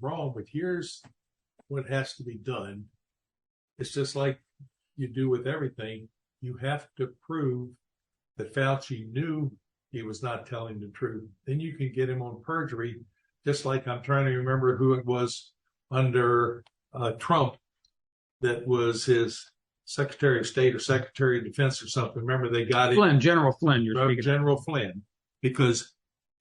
wrong, but here's what has to be done. It's just like you do with everything. You have to prove that Fauci knew he was not telling the truth. Then you can get him on perjury, just like I'm trying to remember who it was under Trump that was his Secretary of State or Secretary of Defense or something. Remember, they got Flynn, General Flynn. You're speaking General Flynn, because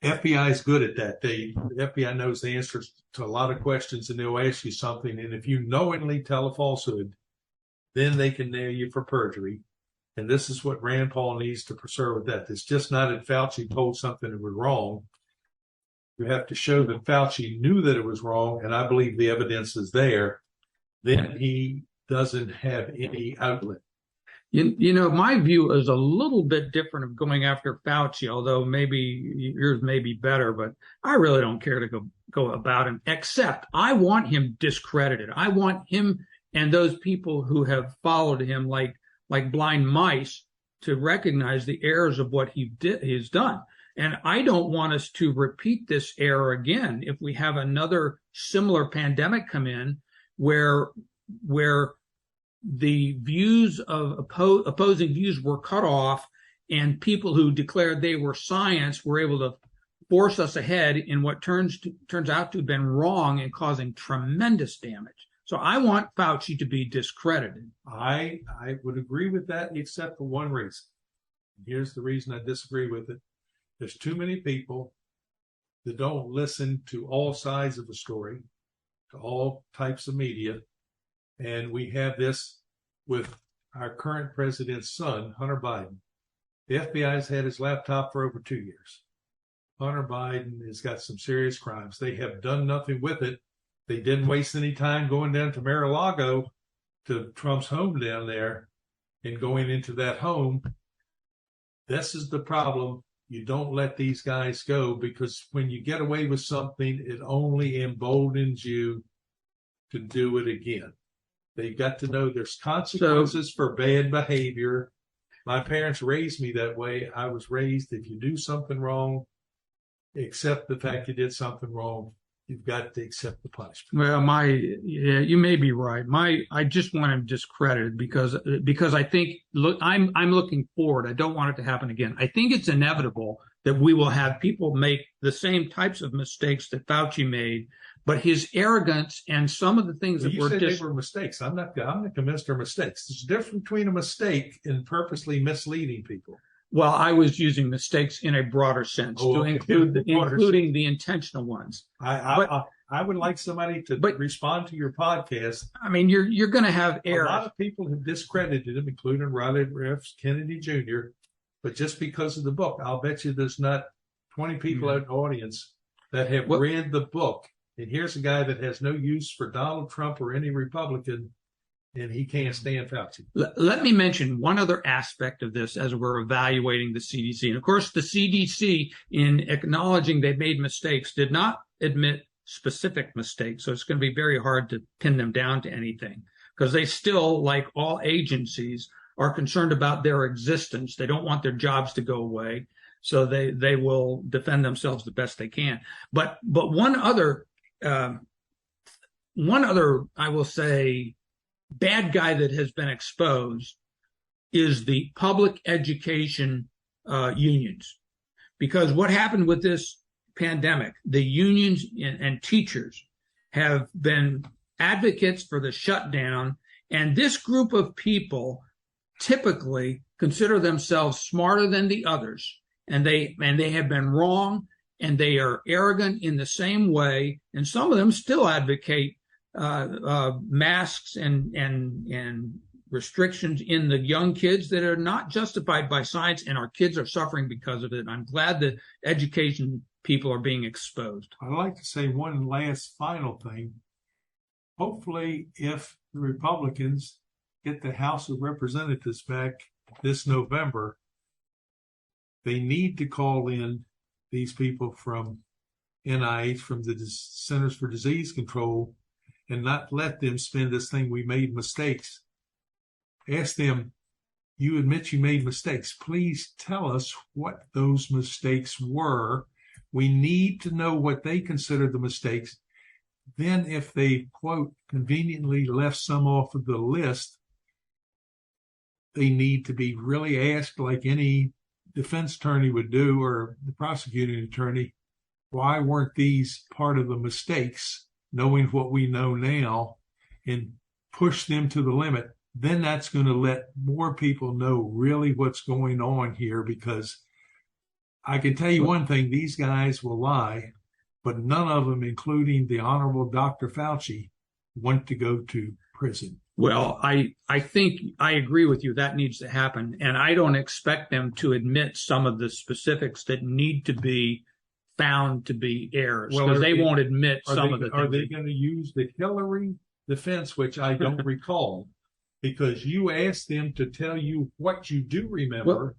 FBI is good at that. The FBI knows the answers to a lot of questions, and they'll ask you something. And if you knowingly tell a falsehood, then they can nail you for perjury. And this is what Rand Paul needs to preserve with that. It's just not that Fauci told something that was wrong. You have to show that Fauci knew that it was wrong, and I believe the evidence is there. Then he doesn't have any outlet. You know, my view is a little bit different of going after Fauci, although maybe yours may be better, but I really don't care to go about him, except I want him discredited. I want him and those people who have followed him like blind mice to recognize the errors of what he's done. And I don't want us to repeat this error again if we have another similar pandemic come in where the views of opposing views were cut off, and people who declared they were science were able to force us ahead in what turns out to have been wrong and causing tremendous damage. So I want Fauci to be discredited. I would agree with that, except for one reason. Here's the reason I disagree with it. There's too many people that don't listen to all sides of the story, to all types of media. And we have this with our current president's son, Hunter Biden. The FBI has had his laptop for over 2 years. Hunter Biden has got some serious crimes. They have done nothing with it. They didn't waste any time going down to Mar-a-Lago, to Trump's home down there, and going into that home. This is the problem. You don't let these guys go, because when you get away with something, it only emboldens you to do it again. They've got to know there's consequences for bad behavior. My parents raised me that way. I was raised, if you do something wrong, accept the fact you did something wrong. You've got to accept the punishment. Well, you may be right. I just want him discredited because I think, look, I'm looking forward. I don't want it to happen again. I think it's inevitable that we will have people make the same types of mistakes that Fauci made, but his arrogance and some of the things that they were mistakes. I'm not convinced they're mistakes. There's a difference between a mistake and purposely misleading people. Well, I was using mistakes in a broader sense, including the intentional ones. I would like somebody to respond to your podcast. I mean, you're going to have errors. A lot of people have discredited him, including Robert F. Kennedy Jr., but just because of the book. I'll bet you there's not 20 people in the audience that have read the book. And here's a guy that has no use for Donald Trump or any Republican, and he can't stand Fauci. Let me mention one other aspect of this as we're evaluating the CDC. And of course, the CDC, in acknowledging they made mistakes, did not admit specific mistakes. So it's going to be very hard to pin them down to anything, because they still, like all agencies, are concerned about their existence. They don't want their jobs to go away. So they will defend themselves the best they can. But one other, I will say, bad guy that has been exposed is the public education unions. Because what happened with this pandemic, the unions and teachers have been advocates for the shutdown, and this group of people typically consider themselves smarter than the others, and they have been wrong, and they are arrogant in the same way, and some of them still advocate masks and restrictions in the young kids that are not justified by science, and our kids are suffering because of it. I'm glad that education people are being exposed. I'd like to say one last final thing. Hopefully, if the Republicans get the House of Representatives back this November, they need to call in these people from NIH, from the Centers for Disease Control, and not let them spin this thing, we made mistakes. Ask them, you admit you made mistakes. Please tell us what those mistakes were. We need to know what they consider the mistakes. then if they, quote, conveniently left some off of the list, they need to be really asked, like any defense attorney would do, or the prosecuting attorney, why weren't these part of the mistakes, knowing what we know now, and push them to the limit? Then that's going to let more people know really what's going on here, because I can tell you one thing, these guys will lie, but none of them, including the Honorable Dr. Fauci, want to go to prison. Well, I think I agree with you. That needs to happen. And I don't expect them to admit some of the specifics that need to be found to be errors, because they won't admit some of the things. Are they going to use the Hillary defense, which I don't recall, because you asked them to tell you what you do remember? Well,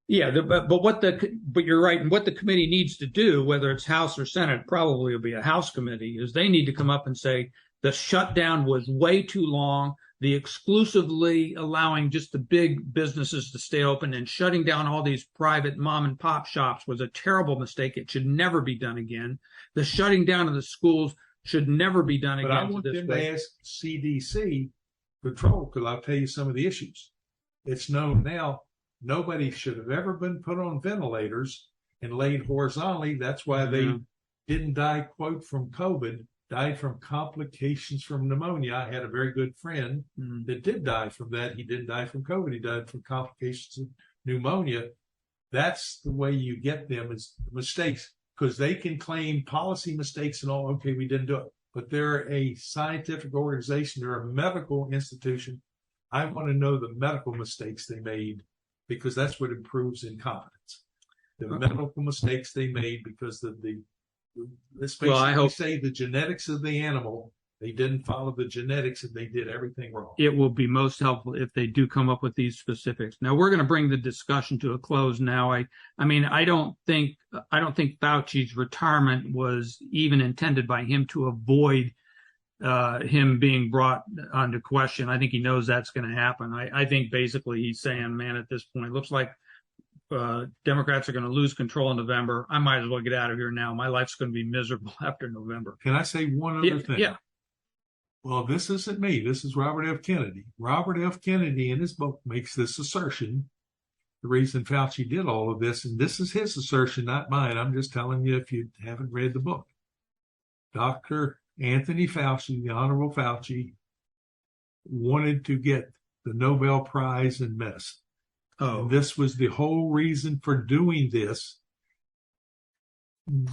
yeah, but you're right. And what the committee needs to do, whether it's House or Senate, probably will be a House committee, is they need to come up and say the shutdown was way too long. The exclusively allowing just the big businesses to stay open and shutting down all these private mom and pop shops was a terrible mistake. It should never be done again. The shutting down of the schools should never be done again. But I want them to ask CDC control, because I'll tell you some of the issues. It's known now nobody should have ever been put on ventilators and laid horizontally. That's why they didn't die, quote, from COVID, died from complications from pneumonia. I had a very good friend that did die from that. He didn't die from COVID. He died from complications of pneumonia. That's the way you get them, is mistakes, because they can claim policy mistakes and all. Okay, we didn't do it. But they're a scientific organization. They're a medical institution. I want to know the medical mistakes they made, because that's what improves incompetence. The medical mistakes they made because of let's basically say the genetics of the animal. They didn't follow the genetics and they did everything wrong. It will be most helpful if they do come up with these specifics. Now, we're going to bring the discussion to a close now. I don't think Fauci's retirement was even intended by him to avoid him being brought under question. I think he knows that's going to happen. I think basically he's saying, man, at this point, it looks like Democrats are going to lose control in November. I might as well get out of here now. My life's going to be miserable after November. Can I say one other thing? Yeah. Well, this isn't me. This is Robert F. Kennedy. Robert F. Kennedy in his book makes this assertion. The reason Fauci did all of this, and this is his assertion, not mine. I'm just telling you if you haven't read the book. Dr. Anthony Fauci, the Honorable Fauci, wanted to get the Nobel Prize in medicine. Oh. And this was the whole reason for doing this.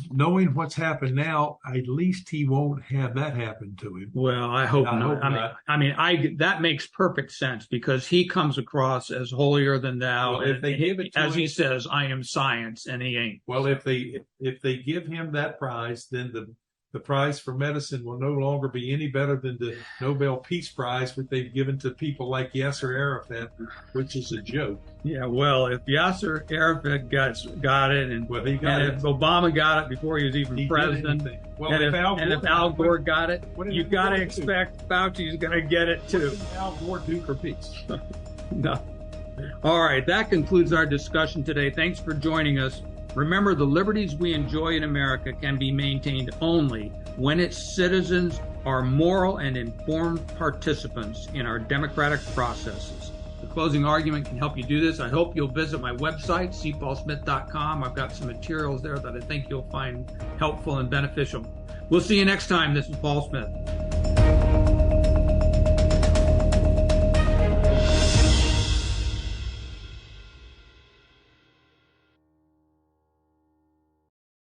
Knowing what's happened now, at least he won't have that happen to him. Well, I hope not. That makes perfect sense, because he comes across as holier than thou. Well, if they give it to him, he says, I am science, and he ain't. Well, if they give him that prize, then the prize for medicine will no longer be any better than the Nobel Peace Prize, which they've given to people like Yasser Arafat, which is a joke. Yeah, well, if Yasser Arafat got it, and if Obama got it before he was even president, and if Al Gore got it, you got to expect Fauci's going to get it too. What did Al Gore do for peace? No. All right, that concludes our discussion today. Thanks for joining us. Remember, the liberties we enjoy in America can be maintained only when its citizens are moral and informed participants in our democratic processes. The closing argument can help you do this. I hope you'll visit my website, cpaulsmith.com. I've got some materials there that I think you'll find helpful and beneficial. We'll see you next time. This is Paul Smith.